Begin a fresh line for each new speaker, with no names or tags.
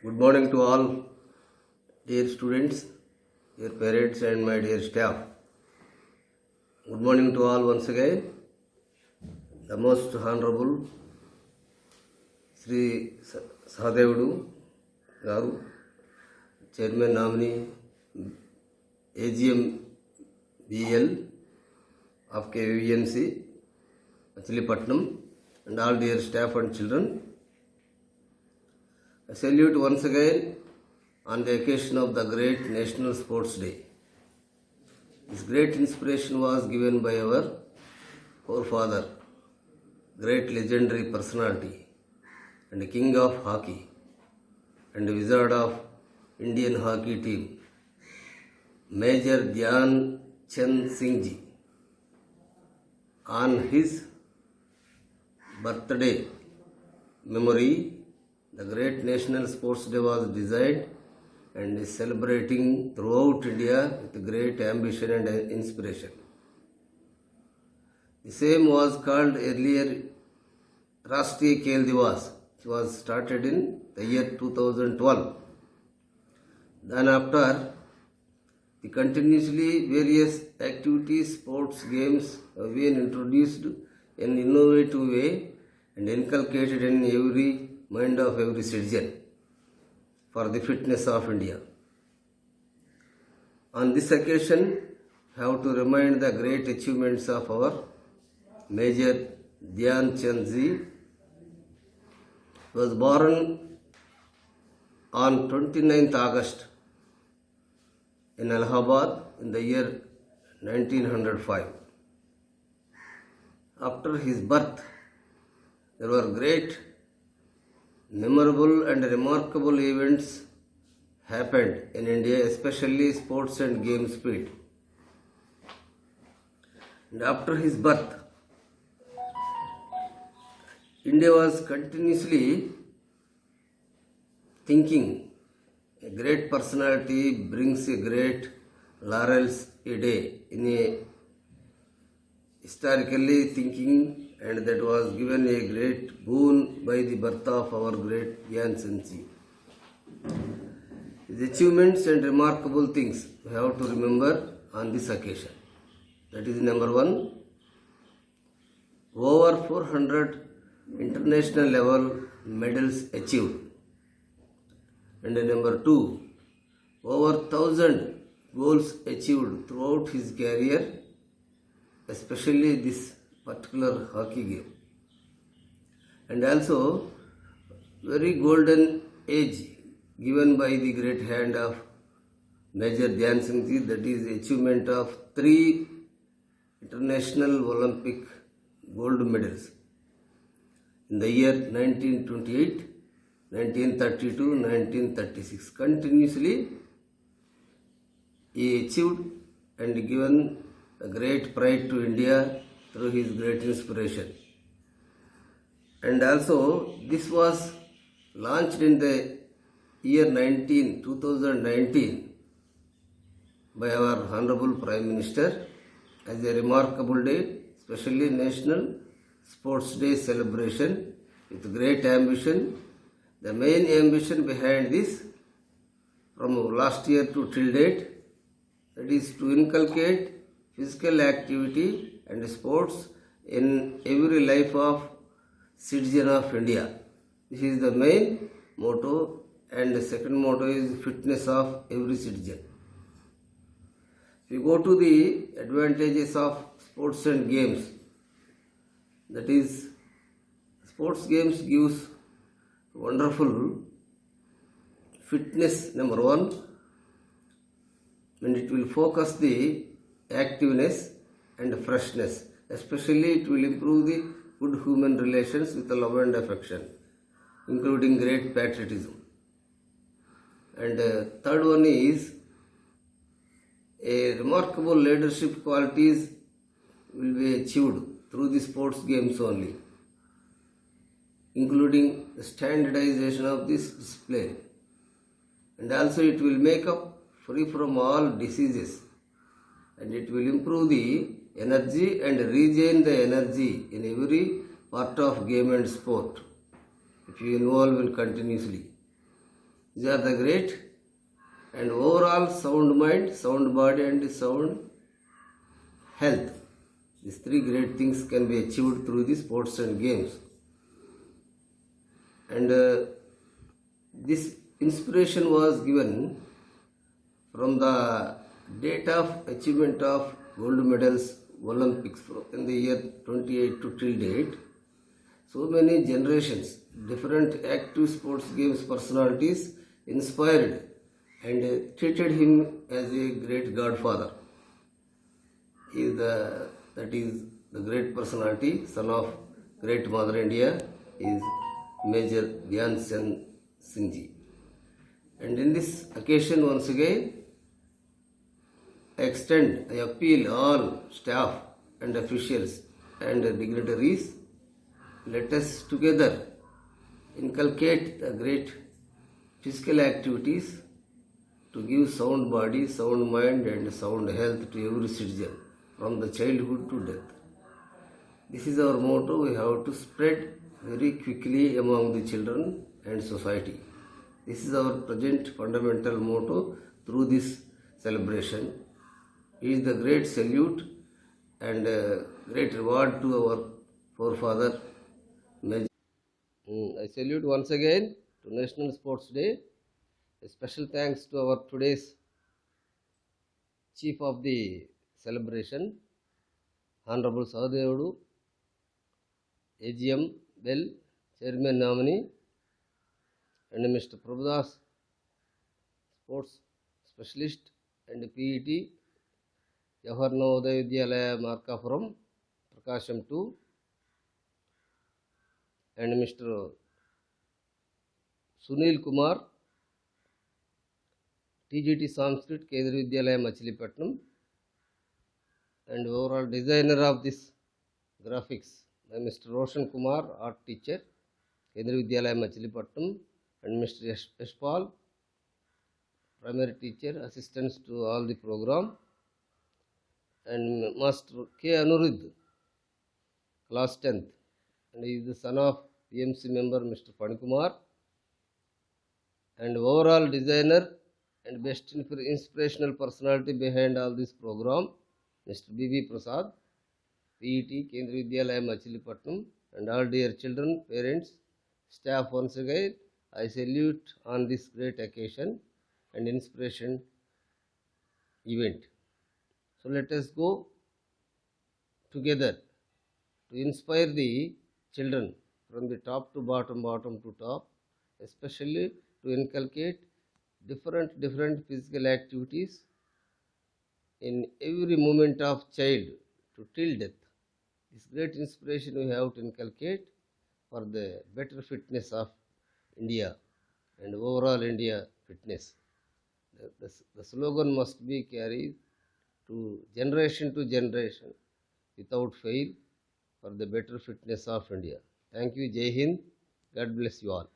Good morning to all dear students, dear parents and my dear staff. Good morning to all once again. The most honorable Sri Sahadevudu Garu, Chairman nominee AGM BL of KVNC, Machilipatnam, and all dear staff and children. I salute once again on the occasion of the great National Sports Day. This great inspiration was given by our forefather, great legendary personality and king of hockey and wizard of Indian hockey team, Major Dhyan Chand Singh Ji. On his birthday memory, the great National Sports Day was designed and is celebrating throughout India with great ambition and inspiration. The same was called earlier Rashtriya Khel Divas, which was started in the year 2012. Then after, the continuously various activities, sports, games have been introduced in an innovative way and inculcated in every mind of every citizen for the fitness of India. On this occasion, I have to remind the great achievements of our Major Dhyan Chand Ji. He was born on 29th August in Allahabad in the year 1905. After his birth, there were great memorable and remarkable events happened in India, especially sports and games field. And after his birth, India was continuously thinking a great personality brings a great laurels a day in a historically thinking, and that was given a great boon by the birth of our great Dhyan Chand Ji. His achievements and remarkable things we have to remember on this occasion. That is number one, over 400 international level medals achieved. And number two, over 1,000 goals achieved throughout his career, especially this particular hockey game. And also very golden age given by the great hand of Major Dhyan Singh Ji, that is achievement of 3 international Olympic gold medals in the year 1928, 1932, 1936. Continuously he achieved and given a great pride to India through his great inspiration. And also this was launched in the year 2019 by our Honorable Prime Minister as a remarkable day, especially National Sports Day celebration with great ambition. The main ambition behind this from last year to till date, that is to inculcate physical activity and sports in every life of citizen of India. This is the main motto, and the second motto is fitness of every citizen. If we go to the advantages of sports and games, that is sports games gives wonderful fitness, number one, and it will focus the activeness and freshness. Especially it will improve the good human relations with love and affection, including great patriotism. And third one is a remarkable leadership qualities will be achieved through the sports games only, including the standardization of this display. And also it will make up free from all diseases, and it will improve the energy and regain the energy in every part of game and sport if you involve in continuously. These are the great and overall sound mind, sound body and sound health. These three great things can be achieved through the sports and games. And this inspiration was given from the date of achievement of gold medals Olympics in the year 28 to till date. So many generations, different active sports games personalities inspired and treated him as a great godfather. That is the great personality, son of great Mother India, is Major Dhyan Chand Singh Ji. And in this occasion, once again, I appeal all staff and officials and dignitaries, let us together inculcate the great physical activities to give sound body, sound mind and sound health to every citizen from the childhood to death. This is our motto we have to spread very quickly among the children and society. This is our present fundamental motto through this celebration. It is the great salute and great reward to our forefather. I salute once again to National Sports Day. A special thanks to our today's chief of the celebration, Honorable Sahadevudu, AGM Bell, Chairman nominee, and Mr. Prabhudas, Sports Specialist and PET, Jawahar Navodaya Vidyalaya Markapuram, Prakasham 2, and Mr. Sunil Kumar, TGT Sanskrit Kendriya Vidyalaya Machilipatnam, and overall designer of this graphics by Mr. Roshan Kumar, art teacher, Kendriya Vidyalaya Machilipatnam, and Mr. Yashpal, primary teacher, assistants to all the program, and Master K. Anuruddh, class 10th, and he is the son of PMC member Mr. Panikumar, and overall designer and best inspirational personality behind all this program, Mr. B.B. Prasad, PET, Kendriya Vidyalaya Machilipatnam, and all dear children, parents, staff. Once again, I salute on this great occasion and inspiration event. So let us go together to inspire the children from the top to bottom, bottom to top, especially to inculcate different physical activities in every moment of child to till death. This great inspiration we have to inculcate for the better fitness of India and overall India fitness. The slogan must be carried to generation without fail for the better fitness of India. Thank you. Jai Hind. God bless you all.